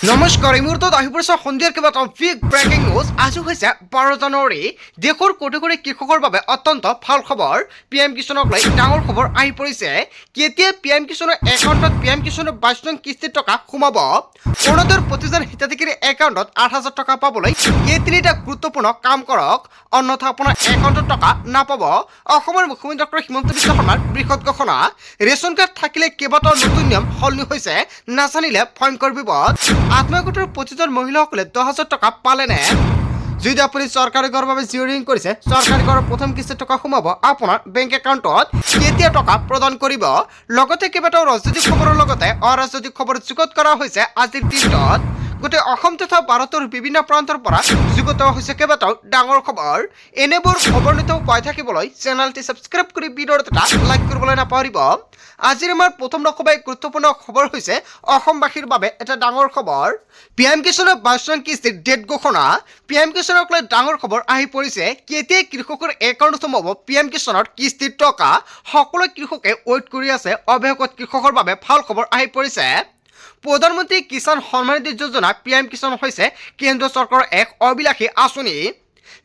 নমস্কাৰ এই মুহূৰ্তত আহি পৰিছে সন্ধিয়াৰ কেইবাটাও বিগ ব্ৰেকিং নিউজ। আজি হৈছে 12 জানুৱাৰী। দেশৰ কোটি কোটি কৃষকৰ বাবে অত্যন্ত ভাল খবৰ। PM কিষাণক লৈ ডাঙৰ খবৰ আহি পৰিছে। কেতিয়া PM কিষাণৰ একাউণ্টত PM কিষাণৰ 22 নং কিস্তিৰ টকা সোমাব? অৰুণোদয়ৰ প্ৰতিজন হিতাধিকাৰীৰ একাউণ্টত 8,000 টকা পাবলৈ এই তিনিটা গুৰুত্বপূৰ্ণ কাম কৰক, অন্যথা আপোনাৰ একাউণ্টত টকা নাপাব। অসমৰ মুখ্যমন্ত্ৰী ডক্টৰ হিমন্ত বিশ্ব শৰ্মাৰ বৃহৎ ঘোষণা। ৰেচন কাৰ্ড থাকিলে কেইবাটাও নতুন নিয়ম সলনি হৈছে, নাজানিলে ভয়ংকৰ বিপদ। আত্মীয় গোটৰ প্ৰতিজন মহিলাসকলে 10,000 টকা পালেনে? যদি আপুনি চৰকাৰী ঘৰৰ বাবে জিঅ' কৰিছে, চৰকাৰী ঘৰৰ প্ৰথম কিস্তিৰ টকা সোমাব আপোনাৰ বেংক একাউণ্টত। কেতিয়া টকা প্ৰদান কৰিব? লগতে কেইবাটাও ৰাজনৈতিক খবৰৰ লগতে অৰাজনৈতিক খবৰ যুগুত কৰা হৈছে আজিৰ দিনটোত। গোটেই অসম তথা ভাৰতৰ বিভিন্ন প্ৰান্তৰ পৰা যুগুত হৈছে কেইবাটাও ডাঙৰ খবৰ। এনেবোৰ খবৰ নিতৌ পাই থাকিবলৈ চেনেলটি ছাবস্ক্ৰাইব কৰি ভিডিঅ'ত এটা লাইক কৰিবলৈ নাপাহৰিব। আজিৰ আমাৰ প্ৰথম নকবাই গুৰুত্বপূৰ্ণ খবৰ হৈছে অসমবাসীৰ বাবে এটা ডাঙৰ খবৰ। PM কিষাণৰ 22 নং কিস্তিৰ ডেট ঘোষণা। PM কিষাণক লৈ ডাঙৰ খবৰ আহি পৰিছে। কেতিয়া কৃষকৰ একাউণ্টত সোমাব PM কিষাণৰ কিস্তিৰ টকা? সকলো কৃষকে ৱেইট কৰি আছে। অৱশেষত কৃষকৰ বাবে ভাল খবৰ আহি পৰিছে। প্ৰধানমন্ত্ৰী কিষাণ সন্মান নিধি যোজনা PM কিষাণ হৈছে কেন্দ্ৰীয় চৰকাৰৰ এক অবিলাসী আঁচনি,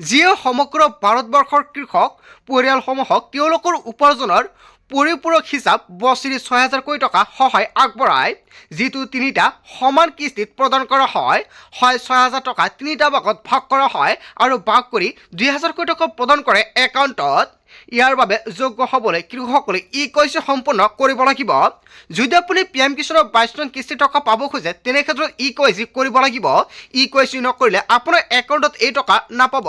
যিয়ে সমগ্ৰ ভাৰতবৰ্ষৰ কৃষক পৰিয়ালসমূহক তেওঁলোকৰ উপাৰ্জনৰ পৰিপূৰক হিচাপ বছৰি 6,000 কোটি টকা সহায় আগবঢ়ায়, যিটো তিনিটা সমান কিস্তিত প্ৰদান কৰা হয়। 6,000 টকা তিনিটা ভাগত ভাগ কৰা হয় আৰু ভাগ কৰি 2,000 কোটি টকা প্ৰদান কৰে একাউণ্টত। ইয়াৰ বাবে যোগ্য হ'বলৈ কৃষকসকলে E-KYC সম্পূৰ্ণ কৰিব লাগিব। যদি আপুনি PM কিষাণৰ 22 নং কিস্তিৰ টকা পাব খোজে, তেনে ক্ষেত্ৰত E-KYC কৰিব লাগিব। E-KYC নকৰিলে আপোনাৰ একাউণ্টত এই টকা নাপাব।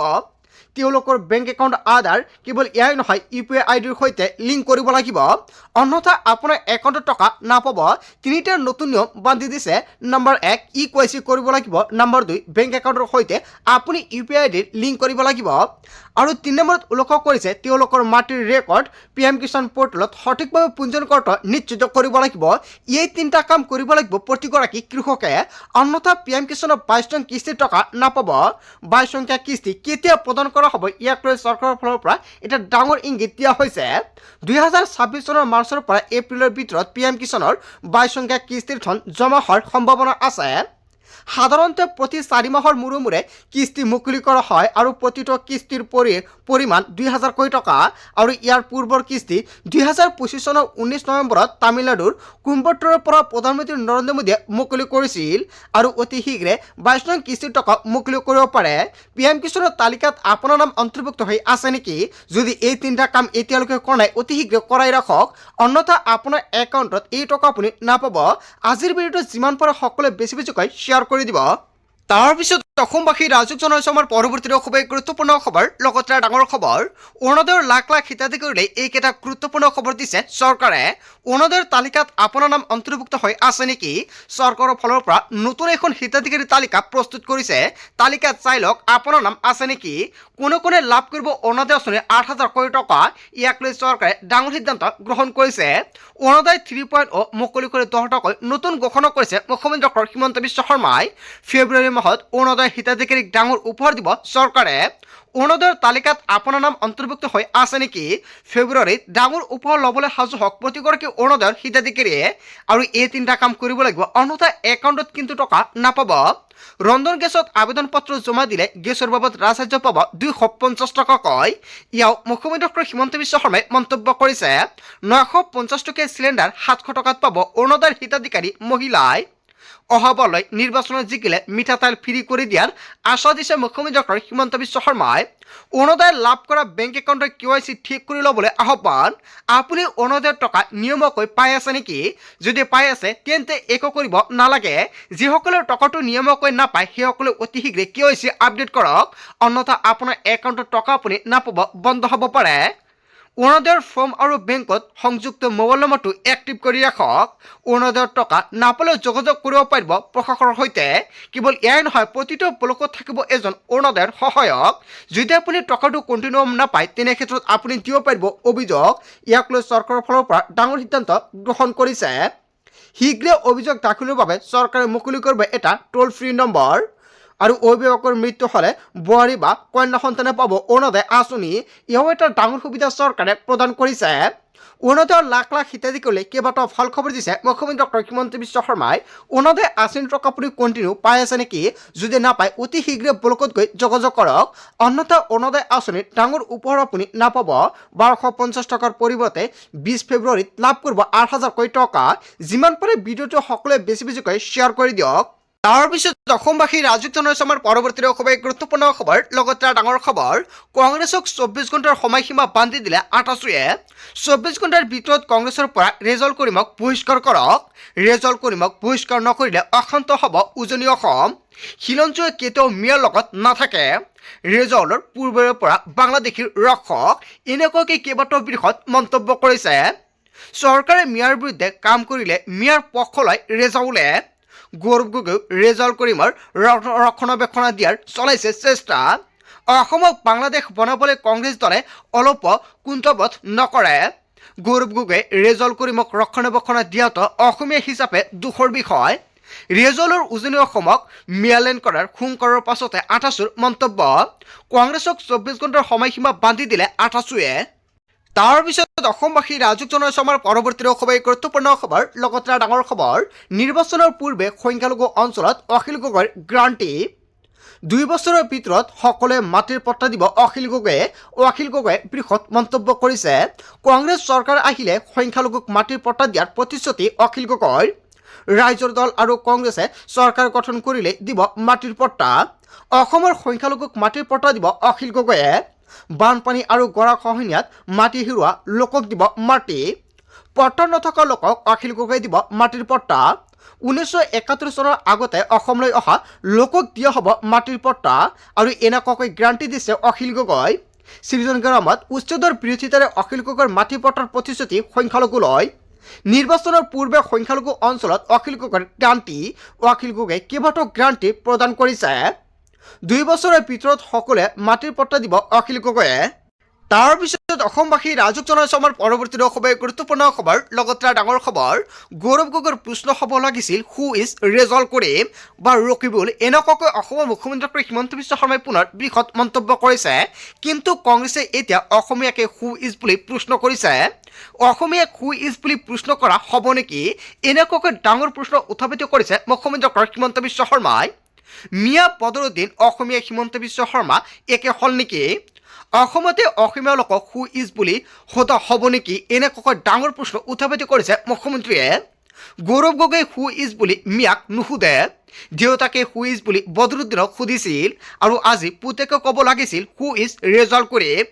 তেওঁলোকৰ বেংক একাউণ্ট আধাৰ কেৱল ইয়াই নহয়, UPI আইডিৰ সৈতে লিংক কৰিব লাগিব, অন্যথা আপোনাৰ একাউণ্টত টকা নাপাব। তিনিটা নতুন নিয়ম বান্ধি দিছে। নম্বৰ 1, E-KYC কৰিব লাগিব। নম্বৰ 2, বেংক একাউণ্টৰ সৈতে আপুনি UPI আইডিৰ লিংক কৰিব লাগিব। আৰু 3 নম্বৰত উল্লেখ কৰিছে তেওঁলোকৰ মাটিৰ ৰেকৰ্ড PM কিষাণ পৰ্টেলত সঠিকভাৱে পঞ্জীয়ন কৰাটো নিশ্চিত কৰিব লাগিব। এই তিনিটা কাম কৰিব লাগিব প্ৰতিগৰাকী কৃষকে, অন্যথা PM কিষাণৰ 22 নং কিস্তিৰ টকা নাপাব। 22 সংখ্যা কিস্তি কেতিয়া প্ৰদান কৰা হ'ব, ইয়াক লৈ চৰকাৰৰ ফালৰ পৰা এটা ডাঙৰ ইংগিত দিয়া হৈছে। 2026 চনৰ মাৰ্চৰ পৰা এপ্ৰিলৰ ভিতৰত PM কিষাণৰ 22 সংখ্যা কিস্তিৰ ধন জমা হোৱাৰ সম্ভাৱনা আছে। সাধাৰণতে প্ৰতি 4 মাহৰ মূৰে মূৰে কিস্তি মুকলি কৰা হয় আৰু প্ৰতিটো কিস্তিৰ পৰিমাণ 2,000 কোটি টকা। আৰু ইয়াৰ পূৰ্বৰ কিস্তি 2025 চনৰ 19 নৱেম্বৰত তামিলনাডুৰ কোইম্বাটুৰৰ পৰা প্ৰধানমন্ত্ৰী নৰেন্দ্ৰ মোদীয়ে মুকলি কৰিছিল আৰু অতি শীঘ্ৰে 22 নং কিস্তিৰ টকা মুকলি কৰিব পাৰে। PM কিষাণৰ তালিকাত আপোনাৰ নাম অন্তৰ্ভুক্ত হৈ আছে নেকি? যদি এই তিনিটা কাম এতিয়ালৈকে কৰা নাই, অতি শীঘ্ৰে কৰাই ৰাখক, অন্যথা আপোনাৰ একাউণ্টত এই টকা আপুনি নাপাব। আজিৰ ভিডিঅ'টো যিমান পাৰে সকলোৱে বেছি বেছিকৈ শ্বেয়াৰ কৰি দিব। তাৰপিছত অসমবাসী ৰাজুক জনাইছো আমাৰ পৰৱৰ্তী খুবেই গুৰুত্বপূৰ্ণ খবৰ, লগতে ডাঙৰ খবৰ। অৰুণোদয়ৰ লাখ লাখ হিতাধিকাৰীলৈ এইকেইটা গুৰুত্বপূৰ্ণ খবৰ দিছে চৰকাৰে। অৰুণোদয়ৰ তালিকাত আপোনাৰ নাম অন্তৰ্ভুক্ত হৈ আছে নেকি? চৰকাৰৰ ফালৰ পৰা নতুন এখন হিতাধিকাৰী তালিকা প্ৰস্তুত কৰিছে। তালিকাত চাই লওক আপোনাৰ নাম আছে নেকি। কোনে কোনে লাভ কৰিব অৰুণোদয় আঁচনিৰ 8,000 কোটি টকা? ইয়াক লৈ চৰকাৰে ডাঙৰ সিদ্ধান্ত গ্ৰহণ কৰিছে। অৰুণোদয় 3.0 মুকলি কৰি 10 টকাকৈ নতুন ঘোষণা কৰিছে মুখ্যমন্ত্ৰী ডক্টৰ হিমন্ত বিশ্ব শৰ্মাই। ফেব্ৰুৱাৰী মাহত অৰুণোদয় হিতাধিকাৰীক ডাঙৰ উপহাৰ দিব চৰকাৰে। অৰুণোদয়ৰ তালিকাত আপোনাৰ নাম অন্তৰ্ভুক্ত হৈ আছে নেকি? ফেব্ৰুৱাৰীত ডাঙৰ উপহাৰ ল'বলৈ সাজু হওক প্ৰতিগৰাকী অৰুণোদয়ৰ হিতাধিকাৰীয়ে। আৰু এই তিনিটা কাম কৰিব লাগিব, অন্যথা একাউণ্টত কিন্তু টকা নাপাব। ৰন্ধন গেছত আবেদন পত্ৰ জমা দিলে গেছৰ বাবদ ৰাজসাহায্য পাব 250 টকাকৈ। ইয়াও মুখ্যমন্ত্ৰী ডক্টৰ হিমন্ত বিশ্ব শৰ্মাই মন্তব্য কৰিছে। 950 টকীয়া চিলিণ্ডাৰ 700 টকাত পাব অৰুণোদয়ৰ হিতাধিকাৰী মহিলাই। অহাবাৰলৈ নিৰ্বাচনত জিকিলে মিঠাতেল ফ্ৰী কৰি দিয়াৰ আশ্বাস দিছে মুখ্যমন্ত্ৰী ডক্টৰ হিমন্ত বিশ্ব শৰ্মাই। অৰুণোদয় লাভ কৰা বেংক একাউণ্টৰ KYC ঠিক কৰি ল'বলৈ আহ্বান। আপুনি অৰুণোদয়ৰ টকা নিয়মীয়াকৈ পাই আছে নেকি? যদি পাই আছে তেন্তে একো কৰিব নালাগে। যিসকলে টকাটো নিয়মীয়াকৈ নাপায় সেইসকলে অতি শীঘ্ৰে KYC আপডেট কৰক, অন্যথা আপোনাৰ একাউণ্টত টকা আপুনি নাপাব, বন্ধ হ'ব পাৰে। অৰুণোদয়ৰ ফৰ্ম আৰু বেংকত সংযুক্ত মোবাইল নম্বৰটো এক্টিভ কৰি ৰাখক। অৰুণোদয়ৰ টকা নাপালেও যোগাযোগ কৰিব পাৰিব প্ৰশাসনৰ সৈতে। কেৱল এয়াই নহয়, প্ৰতিটো ব্লকত থাকিব এজন অৰুণোদয়ৰ সহায়ক। যদি আপুনি টকাটো কণ্টিনিউ নাপায়, তেনে ক্ষেত্ৰত আপুনি দিব পাৰিব অভিযোগ। ইয়াক লৈ চৰকাৰৰ ফালৰ পৰা ডাঙৰ সিদ্ধান্ত গ্ৰহণ কৰিছে। শীঘ্ৰে অভিযোগ দাখিলৰ বাবে চৰকাৰে মুকলি কৰিব এটা টোল ফ্ৰী নম্বৰ। আৰু অভিভাৱকৰ মৃত্যু হ'লে বোৱাৰী বা কন্যা সন্তানে পাব অৰুণোদয় আঁচনি। এয়াও এটা ডাঙৰ সুবিধা চৰকাৰে প্ৰদান কৰিছে। অৰুণোদয়ৰ লাখ লাখ হিতাধিকাৰীলৈ কেইবাটাও ভাল খবৰ দিছে মুখ্যমন্ত্ৰী ডক্টৰ হিমন্ত বিশ্ব শৰ্মাই। অৰুণোদয় আঁচনিৰ টকা আপুনি কণ্টিনিউ পাই আছে নেকি? যদি নাপায় অতি শীঘ্ৰে ব্লকত গৈ যোগাযোগ কৰক। অন্যথা অৰুণোদয় আঁচনিৰ ডাঙৰ উপহাৰ আপুনি নাপাব। 1250 টকাৰ পৰিৱৰ্তে 20 ফেব্ৰুৱাৰীত লাভ কৰিব 8,000কৈ টকা। যিমান পাৰে ভিডিঅ'টো সকলোৱে বেছি বেছিকৈ শ্বেয়াৰ কৰি দিয়ক। তাৰপিছত অসমবাসী ৰাজুক জনাইছে আমাৰ পৰৱৰ্তী খুবেই গুৰুত্বপূৰ্ণ খবৰ। লগতে ডাঙৰ খবৰ, কংগ্ৰেছক 24 ঘণ্টাৰ সময়সীমা বান্ধি দিলে আটাচুয়ে। 24 ঘণ্টাৰ ভিতৰত কংগ্ৰেছৰ পৰা ৰেজল কৰিমক বহিষ্কাৰ কৰক। ৰেজল কৰিমক বহিষ্কাৰ নকৰিলে অশান্ত হ'ব উজনি অসম। খিলঞ্জীয়ে কেতিয়াও মিয়াৰ লগত নাথাকে। ৰেজলৰ পূৰ্বৰে পৰা বাংলাদেশীৰ ৰক্ষক, এনেকুৱাকৈ কেইবাটাও বৃহৎ মন্তব্য কৰিছে। চৰকাৰে মিয়াৰ বিৰুদ্ধে কাম কৰিলে মিয়াৰ পক্ষ লয় ৰেজাউলে। গৌৰৱ গগৈ ৰেজাউল কৰিমৰ ৰক্ষণাবেক্ষণ দিয়াৰ চলাইছে চেষ্টা। অসমক বাংলাদেশ বনাবলৈ কংগ্ৰেছ দলে অলপো কুণ্ঠবোধ নকৰে। গৌৰৱ গগৈ ৰেজাউল কৰিমক ৰক্ষণাবেক্ষণ দিয়াটো অসমীয়া হিচাপে দুখৰ বিষয়। ৰেজলৰ উজনি অসমক মিয়ালেণ্ড কৰাৰ হুংকাৰৰ পাছতে আটাচুৰ মন্তব্য। কংগ্ৰেছক 24 ঘণ্টাৰ সময়সীমা বান্ধি দিলে আটাচুয়ে। তাৰপিছত অসমবাসী ৰাজুক জনাইছে আমাৰ পৰৱৰ্তী খুবেই গুৰুত্বপূৰ্ণ খবৰ। লগতে ডাঙৰ খবৰ, নিৰ্বাচনৰ পূৰ্বে সংখ্যালঘু অঞ্চলত অখিল গগৈৰ গ্ৰান্টি। 2 বছৰৰ ভিতৰত সকলোৱে মাটিৰ পট্টা দিব অখিল গগৈয়ে। অখিল গগৈয়ে বৃহৎ মন্তব্য কৰিছে। কংগ্ৰেছ চৰকাৰ আহিলে সংখ্যালঘুক মাটিৰ পট্টা দিয়াৰ প্ৰতিশ্ৰুতি অখিল গগৈৰ। ৰাইজৰ দল আৰু কংগ্ৰেছে চৰকাৰ গঠন কৰিলে দিব মাটিৰ পট্টা। অসমৰ সংখ্যালঘুক মাটিৰ পট্টা দিব অখিল গগৈয়ে। বানপানী আৰু গৰাখহনীয়াত মাটি হেৰুওৱা লোকক দিব মাটি। পট্টা নথকা লোকক অখিল গগৈয়ে দিব মাটিৰ পট্টা। 1971 চনৰ আগতে অসমলৈ অহা লোকক দিয়া হ'ব মাটিৰ পট্টা। আৰু এনেকুৱাকৈ গ্ৰান্টি দিছে অখিল গগৈ। সৃজন গ্ৰামত উচ্ছেদৰ বিৰোধিতাৰে অখিল গগৈৰ মাটি পট্টাৰ প্ৰতিশ্ৰুতি সংখ্যালঘুলৈ। নিৰ্বাচনৰ পূৰ্বে সংখ্যালঘু অঞ্চলত অখিল গগৈৰ গ্ৰান্টি। অখিল গগৈয়ে কেইবাটাও গ্ৰান্টি প্ৰদান কৰিছে। 2 বছৰৰ ভিতৰত সকলোৱে মাটিৰ পট্টা দিব অখিল গগৈয়ে। তাৰপিছত অসমবাসী ৰাজুক জনাইছে আমাৰ পৰৱৰ্তী খুবেই গুৰুত্বপূৰ্ণ খবৰ। লগতে ডাঙৰ খবৰ, গৌৰৱ গগৈৰ প্ৰশ্ন হ'ব লাগিছিল হু ইজ ৰেজল কৰিম বা ৰকিবুল। এনেকুৱাকৈ অসমৰ মুখ্যমন্ত্ৰী ডক্টৰ হিমন্ত বিশ্ব শৰ্মাই পুনৰ বৃহৎ মন্তব্য কৰিছে। কিন্তু কংগ্ৰেছে এতিয়া অসমীয়াকে হু ইজ বুলি প্ৰশ্ন কৰিছে। অসমীয়াক হু ইজ বুলি প্ৰশ্ন কৰা হ'ব নেকি? এনেকুৱাকৈ ডাঙৰ প্ৰশ্ন উত্থাপিত কৰিছে মুখ্যমন্ত্ৰী ডক্টৰ হিমন্ত বিশ্ব শৰ্মাই। মিয়া বদৰুদ্দিন অসমীয়া হিমন্ত বিশ্ব শৰ্মা একে হ'ল নেকি? অসমতে অসমীয়া লোকক হু ইজ বুলি সোধা হ'ব নেকি? এনেকুৱাকৈ ডাঙৰ প্ৰশ্ন উত্থাপিত কৰিছে মুখ্যমন্ত্ৰীয়ে। গৌৰৱ গগৈ হু ইজ বুলি মিয়াক নুসুধে। দেউতাকে হু ইজ বুলি বদৰুদ্দিনক সুধিছিল আৰু আজি পুতেকে ক'ব লাগিছিল হু ইজ ৰেজাল কৰিম।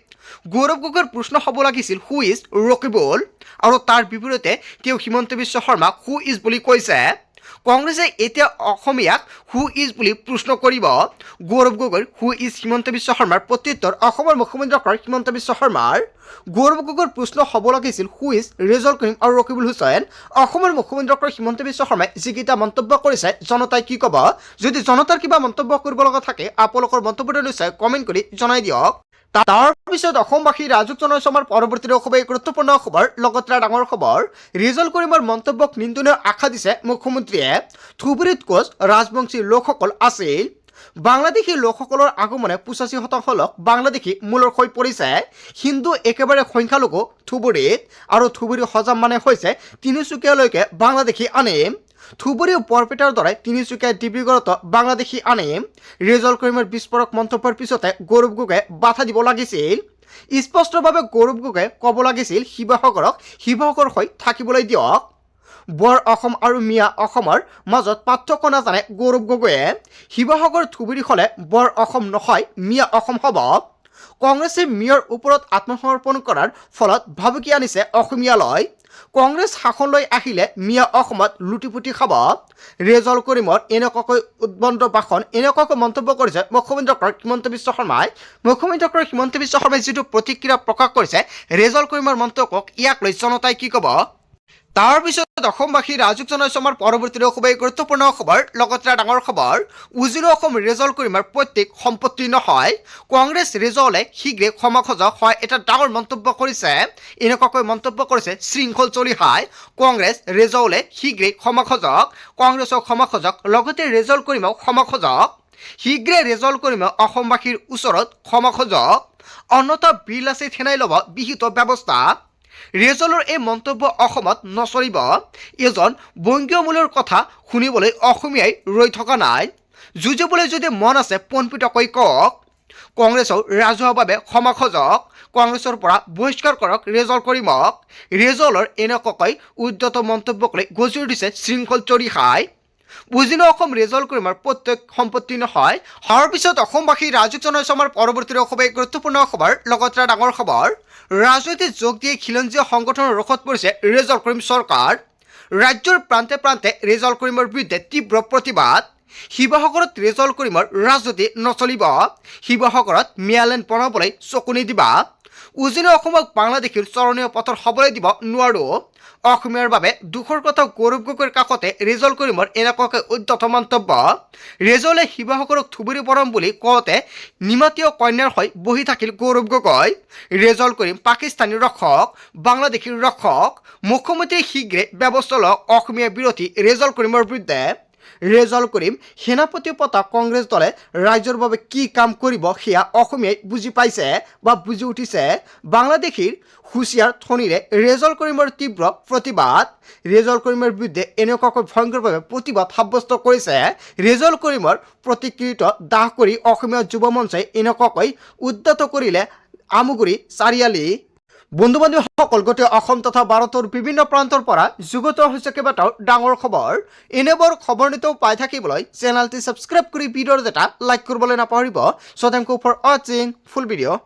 গৌৰৱ গগৈৰ প্ৰশ্ন হ'ব লাগিছিল হু ইজ ৰকিবুল আৰু তাৰ বিপৰীতে তেওঁ হিমন্ত বিশ্ব শৰ্মাক হু ইজ বুলি কৈছে। কংগ্ৰেছে এতিয়া অসমীয়াক হু ইজ বুলি প্ৰশ্ন কৰিব। গৌৰৱ গগৈৰ হু ইজ হিমন্ত বিশ্ব শৰ্মাৰ প্ৰত্যুত্তৰ অসমৰ মুখ্যমন্ত্ৰী ডক্টৰ হিমন্ত বিশ্ব শৰ্মাৰ। গৌৰৱ গগৈৰ প্ৰশ্ন হ'ব লাগিছিল হু ইজ ৰেজল কৰিম আৰু ৰকিবুল হুছেইন। অসমৰ মুখ্যমন্ত্ৰী ডক্টৰ হিমন্ত বিশ্ব শৰ্মাই যিকেইটা মন্তব্য কৰিছে জনতাই কি ক'ব? যদি জনতাৰ কিবা মন্তব্য কৰিব লগা থাকে আপোনালোকৰ মন্তব্যটো নিশ্চয় কমেণ্ট কৰি জনাই দিয়ক। তাৰপিছত অসমবাসী ৰাজুক জনাইছে আমাৰ পৰৱৰ্তী খুবেই গুৰুত্বপূৰ্ণ খবৰ। লগতে ডাঙৰ খবৰ, ৰেজল কৰিমৰ মন্তব্যক নিন্দনীয় আশা দিছে মুখ্যমন্ত্ৰীয়ে। ধুবুৰীত কোচ ৰাজবংশী লোকসকল আছিল। বাংলাদেশী লোকসকলৰ আগমনে 85% লোক বাংলাদেশী মূলৰ হৈ পৰিছে। হিন্দু একেবাৰে সংখ্যালঘু ধুবুৰীত। আৰু ধুবুৰী সজাম মানে হৈছে তিনিচুকীয়ালৈকে বাংলাদেশী আনিম। ধুবুৰী বৰপেটাৰ দৰে তিনিচুকীয়া ডিব্ৰুগড়তো বাংলাদেশী আনিম। ৰেজল কৰিমৰ বিস্ফোৰক মন্তব্যৰ পিছতে গৌৰৱ গগৈয়ে বাধা দিব লাগিছিল। স্পষ্টভাৱে গৌৰৱ গগৈয়ে ক'ব লাগিছিল শিৱসাগৰক শিৱসাগৰ হৈ থাকিবলৈ দিয়ক। বৰ অসম আৰু মিয়া অসমৰ মাজত পাৰ্থক্য নাজানে গৌৰৱ গগৈয়ে। শিৱসাগৰ ধুবুৰী হ'লে বৰ অসম নহয় মিয়া অসম হ'ব। কংগ্ৰেছে মিয়াৰ ওপৰত আত্মসমৰ্পণ কৰাৰ ফলত ভাবুকি আনিছে অসমীয়ালৈ। কংগ্ৰেছ শাসনলৈ আহিলে মিয়া অসমত লুটিপুটি খাব। ৰেজল কৰিমৰ এনেকুৱাকৈ উদ্বণ্ড ভাষণ, এনেকুৱাকৈ মন্তব্য কৰিছে মুখ্যমন্ত্ৰী ডক্টৰ হিমন্ত বিশ্ব শৰ্মাই। মুখ্যমন্ত্ৰী ডক্টৰ হিমন্ত বিশ্ব শৰ্মাই যিটো প্ৰতিক্ৰিয়া প্ৰকাশ কৰিছে ৰেজল কৰিমৰ মন্তব্যক, ইয়াক লৈ জনতাই কি ক'ব? তাৰ পিছত অসমবাসী ৰাজুক জনাইছো আমাৰ পৰৱৰ্তী খুবেই গুৰুত্বপূৰ্ণ খবৰ লগতে ডাঙৰ খবৰ উজনি অসম ৰেজল কৰিমাৰ প্ৰত্যেক সম্পত্তি নহয় কংগ্ৰেছ ৰেজলে শীঘ্ৰে ক্ষমা খোজক হয় এটা ডাঙৰ মন্তব্য কৰিছে এনেকুৱাকৈ মন্তব্য কৰিছে শৃংখল চলিহাই কংগ্ৰেছ ৰেজলে শীঘ্ৰে ক্ষমা খোজক কংগ্ৰেছক ক্ষমা খোজক লগতে ৰেজল কৰিমাও ক্ষমা খোজক শীঘ্ৰে ৰেজল কৰিমাও অসমবাসীৰ ওচৰত ক্ষমা খোজক অন্যথা বিল আছে থেনাই ল'ব বিহিত ব্যৱস্থা ৰেজলৰ এই মন্তব্য অসমত নচলিব এজন বংগীয় মূলৰ কথা শুনিবলৈ অসমীয়াই ৰৈ থকা নাই যুঁজিবলৈ যদি মন আছে পোনপিটকৈ কওক কংগ্ৰেছৰ ৰাজহুৱাভাৱে ক্ষমা খোজক কংগ্ৰেছৰ পৰা বহিষ্কাৰ কৰক ৰেজল কৰিমক ৰেজলৰ এনেকুৱাকৈ উদ্ধত মন্তব্যক লৈ গজি উঠিছে শৃংখল চলিহাই উজনি অসম ৰেজল কৰিমাৰ প্ৰত্যেক সম্পত্তি নহয় হোৱাৰ পিছত অসমবাসী ৰাজুক জনাইছো আমাৰ পৰৱৰ্তী খুবেই গুৰুত্বপূৰ্ণ খবৰ লগতে ডাঙৰ খবৰ ৰাজনীতিত যোগ দিয়ে খিলঞ্জীয়া সংগঠনৰ ৰোষত পৰিছে ৰেজল কৰিম চৰকাৰ ৰাজ্যৰ প্ৰান্তে প্ৰান্তে ৰেজল কৰিমৰ বিৰুদ্ধে তীব্ৰ প্ৰতিবাদ শিৱসাগৰত ৰেজল কৰিমৰ ৰাজনীতি নচলিব শিৱসাগৰত ম্যালেন বনাবলৈ চকু নিদিবা উজনি অসমক বাংলাদেশীৰ চৰণীয় পথৰ হ'বলৈ দিব নোৱাৰো অসমীয়াৰ বাবে দুখৰ কথা গৌৰৱ গগৈৰ কাষতে ৰেজল কৰিমৰ এনেকুৱাকৈ উদ্ধত মন্তব্য ৰেজলে শিৱসাগৰক থুবুৰী পৰম বুলি কওঁতে নিমাতীয় কন্যাৰ হৈ বহি থাকিল গৌৰৱ গগৈ ৰেজল কৰিম পাকিস্তানী ৰক্ষক বাংলাদেশীৰ ৰক্ষক মুখ্যমন্ত্ৰী শীঘ্ৰে ব্যৱস্থা লওক অসমীয়া বিৰোধী ৰেজল কৰিমৰ বিৰুদ্ধে ৰেজল কৰিম সেনাপতি পতা কংগ্ৰেছ দলে ৰাজ্যৰ বাবে কি কাম কৰিব সেয়া অসমীয়াই বুজি পাইছে বা বুজি উঠিছে বাংলাদেশীৰ হুঁচিয়াৰ ঠনিৰে ৰেজল কৰিমৰ তীব্ৰ প্ৰতিবাদ ৰেজল কৰিমৰ বিৰুদ্ধে এনেকুৱাকৈ ভয়ংকৰভাৱে প্ৰতিবাদ সাব্যস্ত কৰিছে ৰেজল কৰিমৰ প্ৰতিকৃত দাহ কৰি অসমীয়া যুৱ মঞ্চই এনেকুৱাকৈ উদ্ধত কৰিলে আমুগুৰি চাৰিআলি বন্ধু বান্ধৱীসকল গোটেই অসম তথা ভাৰতৰ বিভিন্ন প্ৰান্তৰ পৰা যুগত হৈছে কেইবাটাও ডাঙৰ খবৰ এনেবোৰ খবৰ নিতৌ পাই থাকিবলৈ চেনেলটি ছাবস্ক্ৰাইব কৰি ভিডিঅ'ৰ এটা লাইক কৰিবলৈ নাপাহৰিব চ' থেংক ইউ ফৰ ৱাচিং ফুল ভিডিঅ'